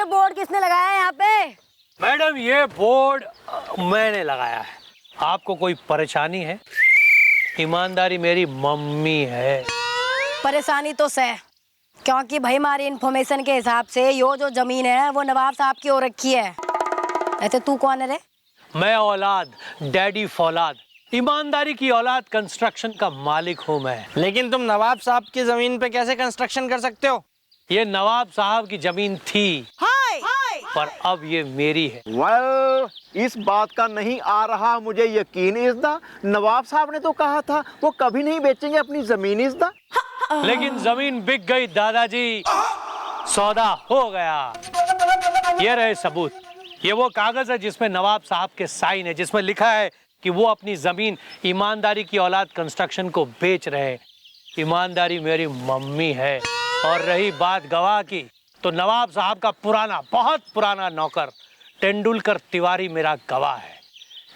ये बोर्ड किसने लगाया है यहाँ पे? मैडम ये बोर्ड मैंने लगाया है। आपको कोई परेशानी है? ईमानदारी मेरी मम्मी है। परेशानी तो सह, क्योंकि भाई हमारी इन्फॉर्मेशन के हिसाब से यो जो जमीन है वो नवाब साहब की हो रखी है। ऐसे तू कौन है रे? मैं औलाद, डैडी फौलाद, ईमानदारी की औलाद, कंस्ट्रक्शन का मालिक हूँ मैं। लेकिन तुम नवाब साहब की जमीन पे कैसे कंस्ट्रक्शन कर सकते हो? ये नवाब साहब की जमीन थी, पर अब ये मेरी है। इस बात का नहीं आ रहा मुझे यकीन। इज़दा नवाब साहब ने तो कहा था वो कभी नहीं बेचेंगे अपनी जमीन। इज़दा लेकिन जमीन बिक गई दादाजी, सौदा हो गया। ये रहे सबूत। ये वो कागज है जिसमें नवाब साहब के साइन है, जिसमें लिखा है कि वो अपनी जमीन ईमानदारी की औलाद कंस्ट्रक्शन को बेच रहे हैं। ईमानदारी मेरी मम्मी है। और रही बात गवाह की, तो नवाब साहब का पुराना, बहुत पुराना नौकर तेंदुलकर तिवारी मेरा गवाह है,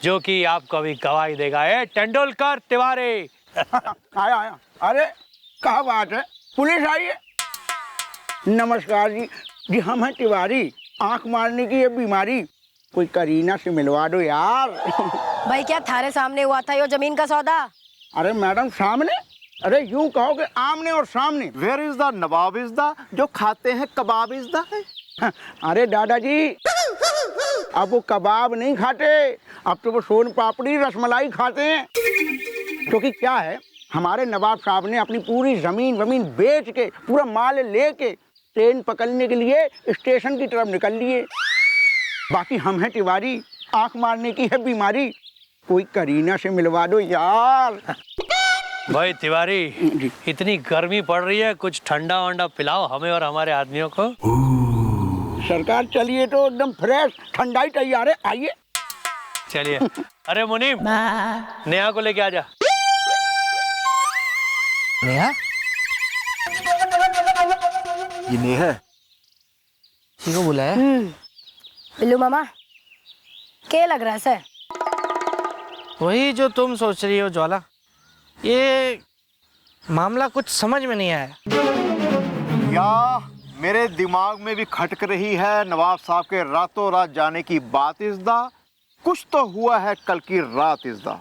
जो कि आपको अभी गवाही देगा। तेंदुलकर तिवारी। आया। अरे क्या बात है, पुलिस आई है? नमस्कार जी। जी हम हैं तिवारी। आंख मारने की ये बीमारी, कोई करीना से मिलवा दो यार। भाई क्या थारे सामने हुआ था यो जमीन का सौदा? अरे मैडम सामने? अरे यूं कहो कि आमने और सामने। वेयर इज द नवाब इज़दा जो खाते हैं कबाब इज़दा है? अरे दादाजी, अब वो कबाब नहीं खाते, अब तो वो सोन पापड़ी रसमलाई खाते हैं। क्योंकि क्या है, हमारे नवाब साहब ने अपनी पूरी जमीन बेच के, पूरा माल लेके ट्रेन पकड़ने के लिए स्टेशन की तरफ निकल लिए। बाकी हम हैं तिवारी, आंख मारने की है बीमारी, कोई करीना से मिलवा दो यार। भाई तिवारी, इतनी गर्मी पड़ रही है, कुछ ठंडा वंडा पिलाओ हमें और हमारे आदमियों को। सरकार चलिए तो एकदम फ्रेश ठंडा ही तैयार है, आइए। चलिए। अरे मुनीम, नेहा को लेके आजा। नेहा? ये नेहा किसको बुलाया? बिल्लू मामा, क्या लग रहा है सर? वही जो तुम सोच रही हो ज्वाला। ये मामला कुछ समझ में नहीं आया। या मेरे दिमाग में भी खटक रही है नवाब साहब के रातों रात जाने की बात। इज़दा कुछ तो हुआ है कल की रात। इज़दा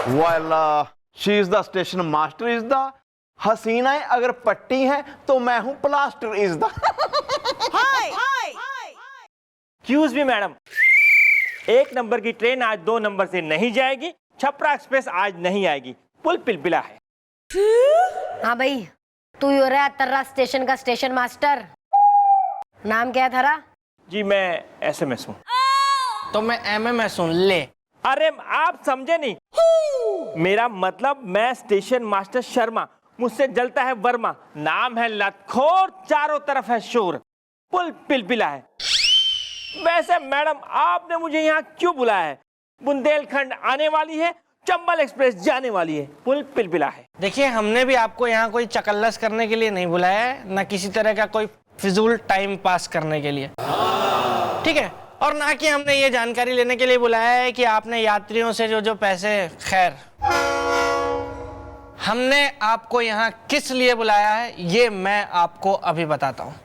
वाला she is the station master. इज़दा हसीनाएं अगर पट्टी हैं तो मैं हूं प्लास्टर। इज़दा एक्सक्यूज मी मैडम, 1 नंबर की ट्रेन आज 2 नंबर से नहीं जाएगी। छपरा एक्सप्रेस आज नहीं आएगी। पुल पिलपिला है। हाँ भाई, तू ही हो रहा है तर्रा स्टेशन का स्टेशन मास्टर। नाम क्या है थारा? जी मैं SMS हूँ। तो मैं MMS सुन ले। अरे आप समझे नहीं, मेरा मतलब मैं स्टेशन मास्टर शर्मा, मुझसे जलता है वर्मा। नाम है लतखोर, चारों तरफ है शोर, पुल पिलपिला है। वैसे मैडम आपने मुझे यहाँ क्यों बुलाया है? बुंदेलखंड आने वाली है, चंबल एक्सप्रेस जाने वाली है, पुल पिलपिला है। देखिए, हमने भी आपको यहाँ कोई चकल्लस करने के लिए नहीं बुलाया है, न किसी तरह का कोई फिजूल टाइम पास करने के लिए, ठीक है? और ना कि हमने ये जानकारी लेने के लिए बुलाया है कि आपने यात्रियों से जो पैसे, खैर हमने आपको यहाँ किस लिए बुलाया है ये मैं आपको अभी बताता हूँ।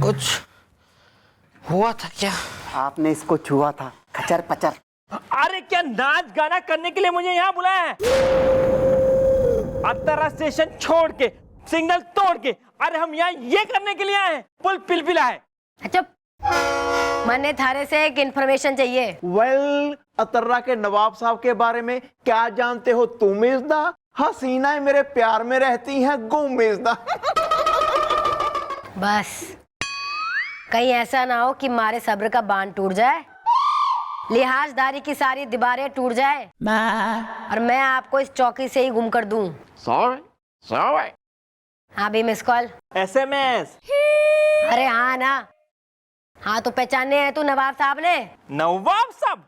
कुछ हुआ था क्या? आपने इसको छुआ था, खचर पचर। अरे क्या नाच गाना करने के लिए मुझे यहाँ बुलाया है? अत्तरा स्टेशन छोड़ के, सिग्नल तोड़ के, अरे हम यहाँ ये करने के लिए आए हैं, पुल पिलपिला है। चुप। मैंने थारे से एक इन्फॉर्मेशन चाहिए। वेल, अतर्रा के नवाब साहब के बारे में क्या जानते हो तुम इज़्दा? हसीनाएं मेरे प्यार में रहती हैं गुम इज़्दा। बस कहीं ऐसा ना हो कि मारे सब्र का बांध टूट जाए, लिहाजदारी की सारी दीवारें टूट जाए और मैं आपको इस चौकी से ही गुम कर दूं। सॉरी। हाँ भी मिस कॉल। SMS। अरे हाँ ना, हाँ तो पहचाने हैं तू नवाब साहब ने? नवाब साहब?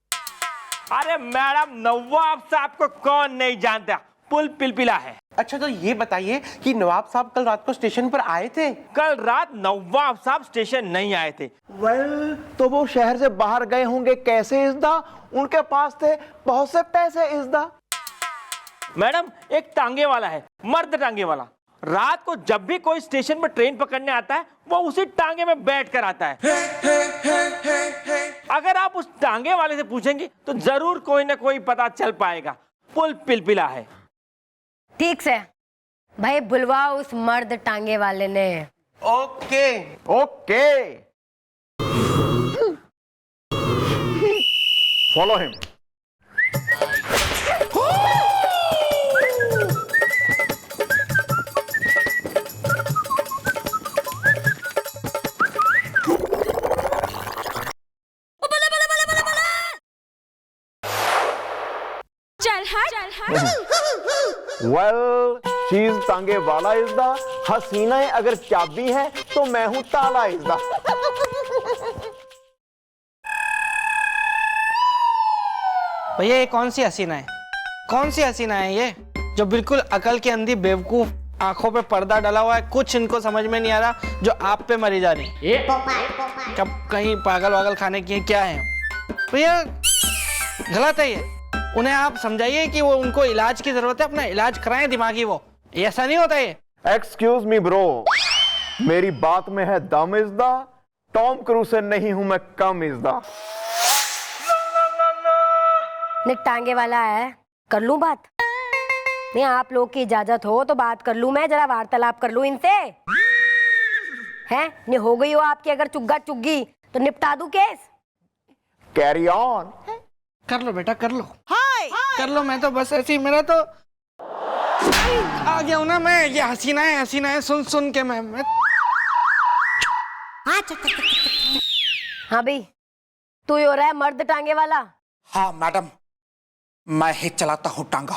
अरे मैडम, नवाब साहब को कौन नहीं जानता, पुल पिलपिला है। अच्छा तो ये बताइए कि नवाब साहब कल रात को स्टेशन पर आए थे? कल रात नवाब साहब स्टेशन नहीं आए थे। वेल, तो वो शहर से बाहर गए होंगे कैसे इज़्दा? उनके पास थे बहुत से पैसे इज़्दा। मैडम, एक टांगे वाला है, मर्द टांगे वाला। रात को जब भी कोई स्टेशन पर ट्रेन पकड़ने आता है वो उसी टांगे में बैठ कर आता है। अगर आप उस टांगे वाले से पूछेंगे तो जरूर कोई ना कोई पता चल पाएगा। पुल पिलपिला है। ठीक से भाई बुलवाओ उस मर्द टांगे वाले ने। ओके। Follow him. वेल, चीज टांगे वाला इज़्दा, हसीनाएं अगर चाबी है तो मैं हूं ताला इज़्दा। भैया ये कौन सी हसीना है? कौन सी हसीना है ये जो बिल्कुल अकल की अंधी बेवकूफ, आंखों पे पर्दा डला हुआ है, कुछ इनको समझ में नहीं आ रहा, जो आप पे मरी जा रही है। कब कहीं पागल वागल खाने की क्या है भैया? गलत है ये। उन्हें आप समझाइए कि वो उनको इलाज की जरूरत है, अपना इलाज कराएं दिमागी। वो ऐसा नहीं होता ये। एक्सक्यूज मी ब्रो, मेरी बात में है दम इज़्दा। टॉम क्रूज से नहीं हूं मैं कम इज़्दा। ने टांगे वाला है, कर लूं बात? नहीं, आप लोग की इजाजत हो तो बात कर लूं, मैं जरा वार्तालाप कर लूं इनसे। हैं? नहीं हो गई हो आपकी अगर चुग्गा चुग्गी तो निपटा दूं केस। Carry on. कर लो बेटा, कर लो। कर लो, मैं तो बस ऐसे ही, मेरा तो आ गया हूं ना मैं। ये हसीना है सुन सुन के मैं हाँ भाई, तू ही हो रहा है मर्द टांगे वाला? हाँ मैडम, मैं ही चलाता हूँ टांगा।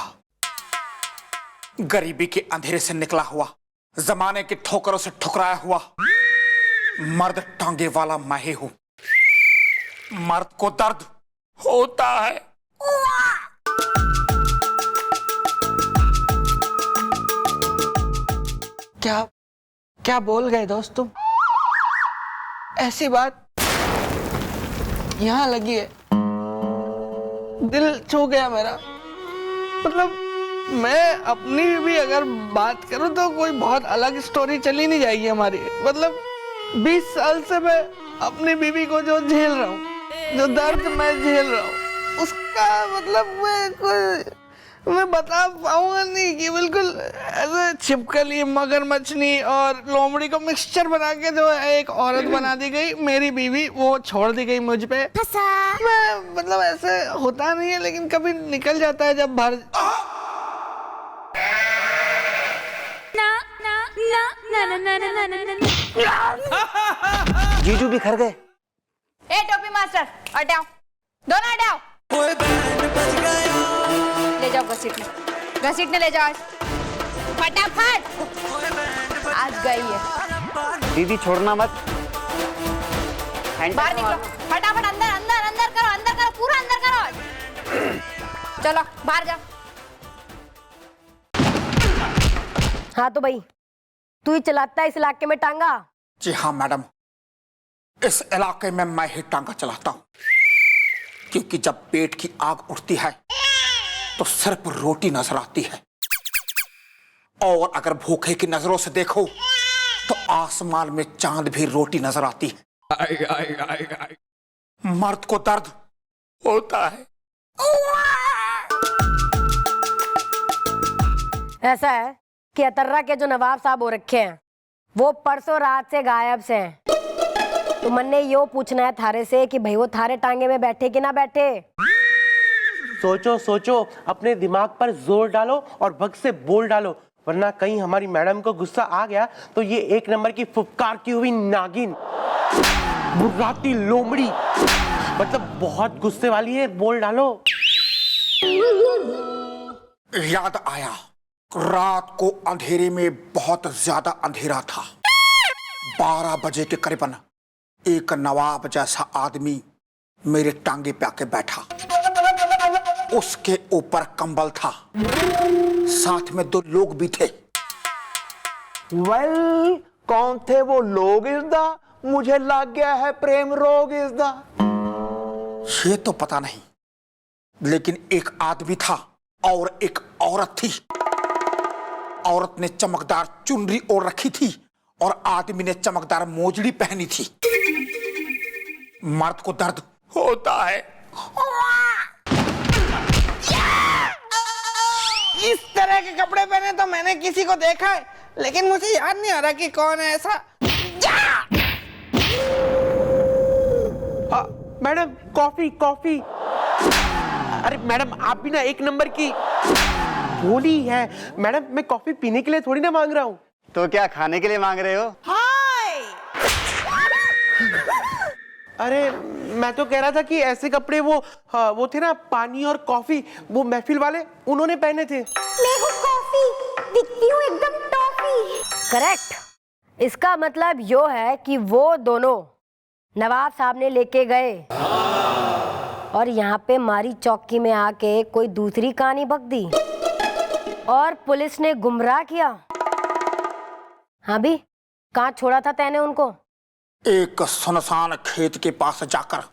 गरीबी के अंधेरे से निकला हुआ, जमाने की ठोकरों से ठुकराया हुआ मर्द टांगे वाला मैं ही हूं। मर्द को दर्द होता है। क्या बोल गए दोस्त तुम? ऐसी बात यहां लगी है, दिल छू गया मेरा। मतलब मैं अपनी भी अगर बात करूं तो कोई बहुत अलग स्टोरी चली नहीं जाएगी हमारी। मतलब 20 साल से मैं अपनी बीवी को जो झेल रहा हूं, जो दर्द मैं झेल रहा हूं, उसका मतलब मैं बता पाऊंगा नहीं कि बिल्कुल ऐसे छिपकली, मगरमच्छनी और लोमड़ी को मिक्सचर बना के जो एक औरत बना दी गई मेरी बीवी, वो छोड़ दी गई मुझ पे। मैं मतलब ऐसे होता नहीं है लेकिन कभी निकल जाता है जब भर। जीजू भी खर गए। ए टोपी मास्टर, हटाओ, दोनों हटाओ। ले जाओ घसीटने ले जाओ फटाफट। आज गई है। दीदी छोड़ना मत। बाहर निकलो फटाफट, अंदर करो, पूरा अंदर करो। चलो बाहर जाओ। हाँ तो भाई, तू ही चलाता है इस इलाके में टांगा? जी हाँ मैडम, इस इलाके में मैं ही टांगा चलाता हूँ। क्योंकि जब पेट की आग उठती है तो सिर्फ रोटी नजर आती है, और अगर भूखे की नजरों से देखो तो आसमान में चांद भी रोटी नजर आती है। मर्द को दर्द होता है। ऐसा है कि अतर्रा के जो नवाब साहब हो रखे हैं वो परसों रात से गायब से हैं। तो मन ने यो पूछना है थारे से कि भाई वो थारे टांगे में बैठे कि ना बैठे। सोचो सोचो, अपने दिमाग पर जोर डालो और भग से बोल डालो, वरना कहीं हमारी मैडम को गुस्सा आ गया तो ये 1 नंबर की फुफकारती हुई नागिन, बुर्राती लोमड़ी, मतलब बहुत गुस्से वाली है। बोल डालो। याद आया, रात को अंधेरे में बहुत ज्यादा अंधेरा था। 12 बजे के करीबन एक नवाब जैसा आदमी मेरे टांगे पे आके बैठा। उसके ऊपर कंबल था, साथ में 2 लोग भी थे। वेल, कौन थे वो लोग इसदा? मुझे लग गया है प्रेम रोग इसदा। ये तो पता नहीं, लेकिन एक आदमी था और एक औरत थी। औरत ने चमकदार चुनरी ओढ़ रखी थी और आदमी ने चमकदार मोजड़ी पहनी थी। मर्द को दर्द होता है। इस तरह के कपड़े पहने तो मैंने किसी को देखा है, लेकिन मुझे याद नहीं आ रहा कि कौन है ऐसा। Madam coffee coffee. अरे मैडम आप भी ना 1 नंबर की भोली है। मैडम मैं कॉफी पीने के लिए थोड़ी ना मांग रहा हूँ। तो क्या खाने के लिए मांग रहे हो? अरे मैं तो कह रहा था कि ऐसे कपड़े वो थे ना, पानी और कॉफी, वो महफिल वाले उन्होंने पहने थे। मैं हूँ कॉफी, दिखती हूँ एकदम टॉफी। करेक्ट। इसका मतलब यो है कि वो दोनों नवाब साहब ने लेके गए और यहाँ पे मारी चौकी में आके कोई दूसरी कहानी बक दी और पुलिस ने गुमराह किया। हाँ भी, कहाँ छोड़ा था तैने उनको? एक सुनसान खेत के पास जाकर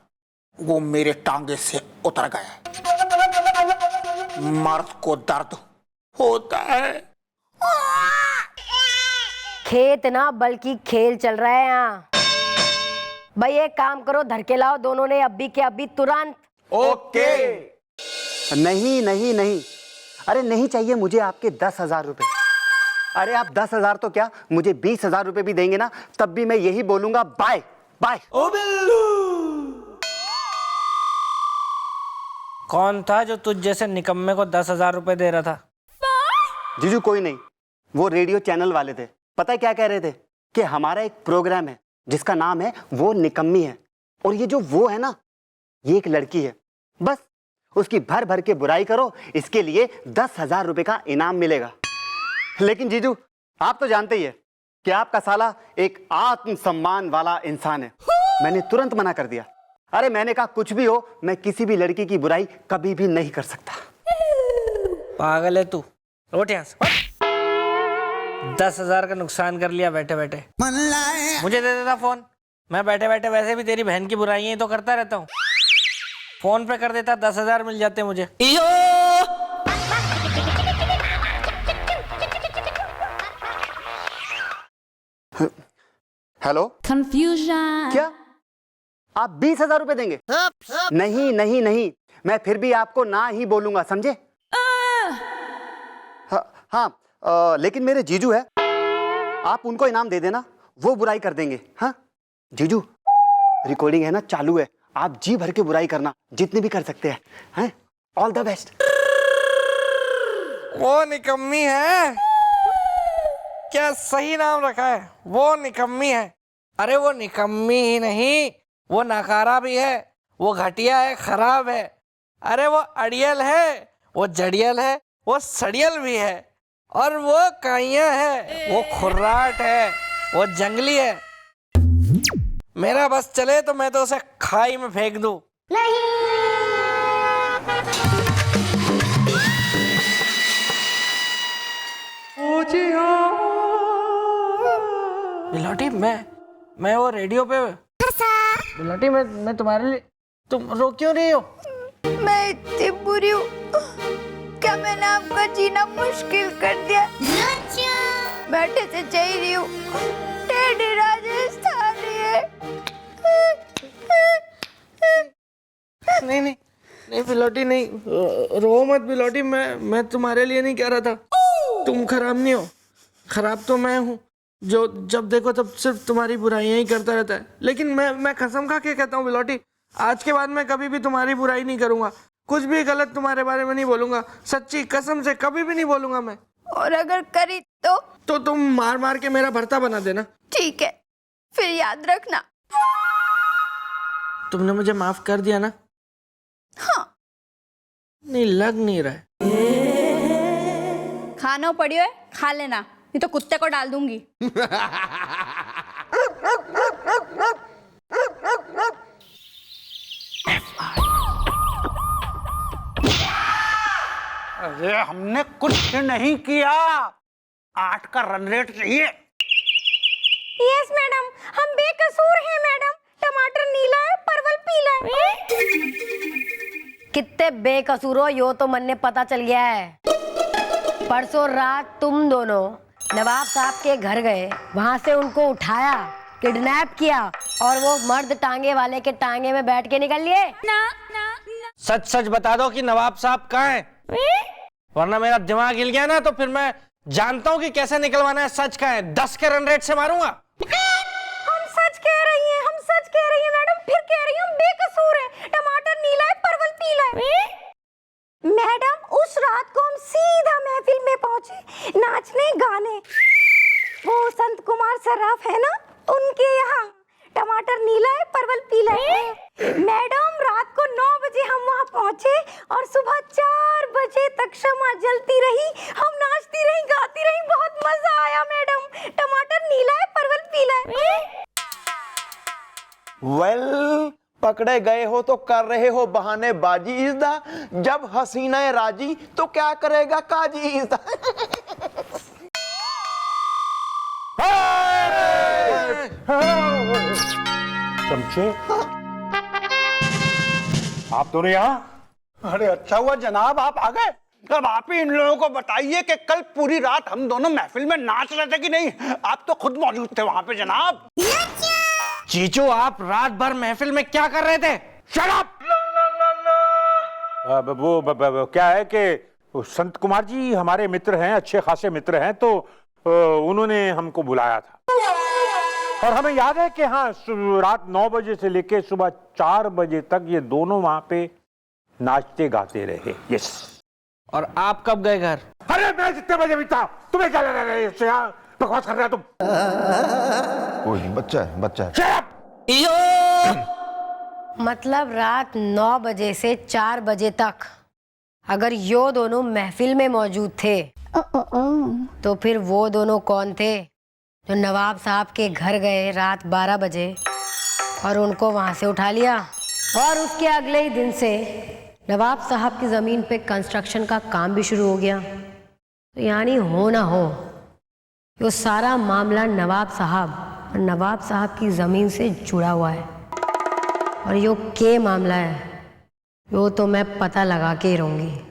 वो मेरे टांगे से उतर गए। मर्द को दर्द होता है। खेत ना बल्कि खेल चल रहा है यहाँ। भाई एक काम करो, धर के लाओ दोनों ने अभी के अभी, तुरंत। ओके। नहीं नहीं नहीं, अरे नहीं चाहिए मुझे आपके 10,000 रुपए। अरे आप 10,000 तो क्या, मुझे 20,000 रुपए भी देंगे ना, तब भी मैं यही बोलूंगा, बाय बाय। कौन था जो तुझ जैसे निकम्मे को 10,000 रुपए दे रहा था? जीजू कोई नहीं, वो रेडियो चैनल वाले थे। पता है क्या कह रहे थे? कि हमारा एक प्रोग्राम है जिसका नाम है वो निकम्मी है, और ये जो वो है ना, ये एक लड़की है, बस उसकी भर भर के बुराई करो, इसके लिए 10,000 रुपए का इनाम मिलेगा। लेकिन जीजू आप तो जानते ही है कि आपका साला एक आत्मसम्मान वाला इंसान है। मैंने तुरंत मना कर दिया। अरे मैंने कहा कुछ भी हो, मैं किसी भी लड़की की बुराई कभी भी नहीं कर सकता। पागल है तू, उठ यहाँ से। 10,000 का नुकसान कर लिया बैठे बैठे। मुझे दे देता फोन, मैं बैठे बैठे वैसे भी तेरी बहन की बुराइयां तो करता रहता हूँ। फोन पे कर देता, 10,000 मिल जाते मुझे। Hello, confusion. क्या आप 20,000 रुपए देंगे? नहीं नहीं नहीं, मैं फिर भी आपको ना ही बोलूंगा, समझे? हाँ, लेकिन मेरे जीजू है, आप उनको इनाम दे देना, वो बुराई कर देंगे। हाँ जीजू, रिकॉर्डिंग है ना, चालू है, आप जी भर के बुराई करना, जितनी भी कर सकते हैं। All the best. वो निकम्मी है क्या? सही नाम रखा है, वो निकम्मी है। अरे वो निकम्मी ही नहीं, वो नकारा भी है, वो घटिया है, खराब है। अरे वो अड़ियल है, वो जड़ियल है, वो सड़ियल भी है, और वो काइया है, वो खुर्राट है, वो जंगली है। मेरा बस चले तो मैं तो उसे खाई में फेंक दूं। बिलाटी, मैं वो रेडियो पे। बिलाटी, मैं तुम्हारे लिए, तुम रो क्यों रही हो? मैं इतनी बुरी हूँ, क्या मैंने आपका जीना मुश्किल कर दिया? बैठे से चाहिए हूँ, टेढ़ी राजस्थानी है। नहीं नहीं नहीं बिलोटी, नहीं रो मत बिलोटी। मैं तुम्हारे लिए नहीं कह रहा था। तुम खराब नहीं हो, खराब तो मैं हूँ जो जब देखो तब सिर्फ तुम्हारी बुराइयां ही करता रहता है। लेकिन मैं कसम खा के कहता हूँ बिलोटी, आज के बाद मैं कभी भी तुम्हारी बुराई नहीं करूंगा। कुछ भी गलत तुम्हारे बारे में नहीं बोलूंगा, सच्ची कसम से कभी भी नहीं बोलूंगा मैं। और अगर करी तो तुम मार मार के मेरा भरता बना देना। ठीक है, फिर याद रखना। तुमने मुझे माफ कर दिया ना? हाँ। नहीं लग नहीं रहा है। खाना पड़ियो है, खा लेना, नहीं तो कुत्ते को डाल दूंगी। अरे हमने कुछ नहीं किया, 8 का रन रेट चाहिए। यस मैडम, हम बेकसूर हैं मैडम। टमाटर नीला है, परवल पीला है। कितने बेकसूर हो यो तो मन ने पता चल गया है। परसों रात तुम दोनों नवाब साहब के घर गए, वहां से उनको उठाया, किडनैप किया और वो मर्द टांगे वाले के टांगे में बैठ के निकल लिए। सच सच बता दो कि नवाब साहब कहाँ हैं? वरना मेरा दिमाग हिल गया ना तो फिर मैं जानता हूँ कि कैसे निकलवाना है। सच का है, 10 के रन रेट से मारूंगा। हम सच कह रही हैं, हम सच कह रही हैं मैडम, फिर कह रही हूँ हम बेकसूर हैं। टमाटर नीला है, परवल पीला है। मैडम उस रात को हम सीधा महफिल में पहुंचे, नाचने गाने। वो संत कुमार सर्राफ है ना, उनके यहाँ टमाटर नीला है, परवल पीला है। मैडम रात को 9 बजे हम वहाँ पहुंचे और सुबह 4 बजे तक शम्मा जलती रही, हम नाचती रही, गाती रही, बहुत मजा आया मैडम। टमाटर नीला है, परवल पीला है। वेल, पकड़े गए हो तो कर रहे हो बहाने बाजी इज़दा, जब हसीना राजी तो क्या करेगा काजी इज़दा। चमचे, आप दोनों यहाँ? अरे अच्छा हुआ जनाब आप आ गए। अब आप ही इन लोगों को बताइए कि कल पूरी रात हम दोनों महफिल में नाच रहे थे कि नहीं? आप तो खुद मौजूद थे वहां पे जनाब। चीचू आप रात भर महफिल में क्या कर रहे थे? Shut up! वो क्या है कि संत कुमार जी हमारे मित्र हैं, अच्छे खासे मित्र हैं, तो उन्होंने हमको बुलाया था और हमें याद है कि हाँ रात 9 बजे से लेके सुबह 4 बजे तक ये दोनों वहां पे नाचते गाते रहे। यस। और आप कब गए घर? अरे मैं जितने बजे भी था, तुम्हें क्या लग रहा है इससे? बकवास कर रहे हो तुम। कोई नहीं, बच्चा है, बच्चा है। Shut up! मतलब रात 9 बजे से 4 बजे तक अगर यो दोनों महफिल में मौजूद थे तो फिर वो दोनों कौन थे जो नवाब साहब के घर गए रात 12 बजे और उनको वहां से उठा लिया? और उसके अगले ही दिन से नवाब साहब की ज़मीन पे कंस्ट्रक्शन का काम भी शुरू हो गया। तो यानी हो ना हो ये सारा मामला नवाब साहब और नवाब साहब की ज़मीन से जुड़ा हुआ है। और यो के मामला है यो तो मैं पता लगा के ही रहूँगी।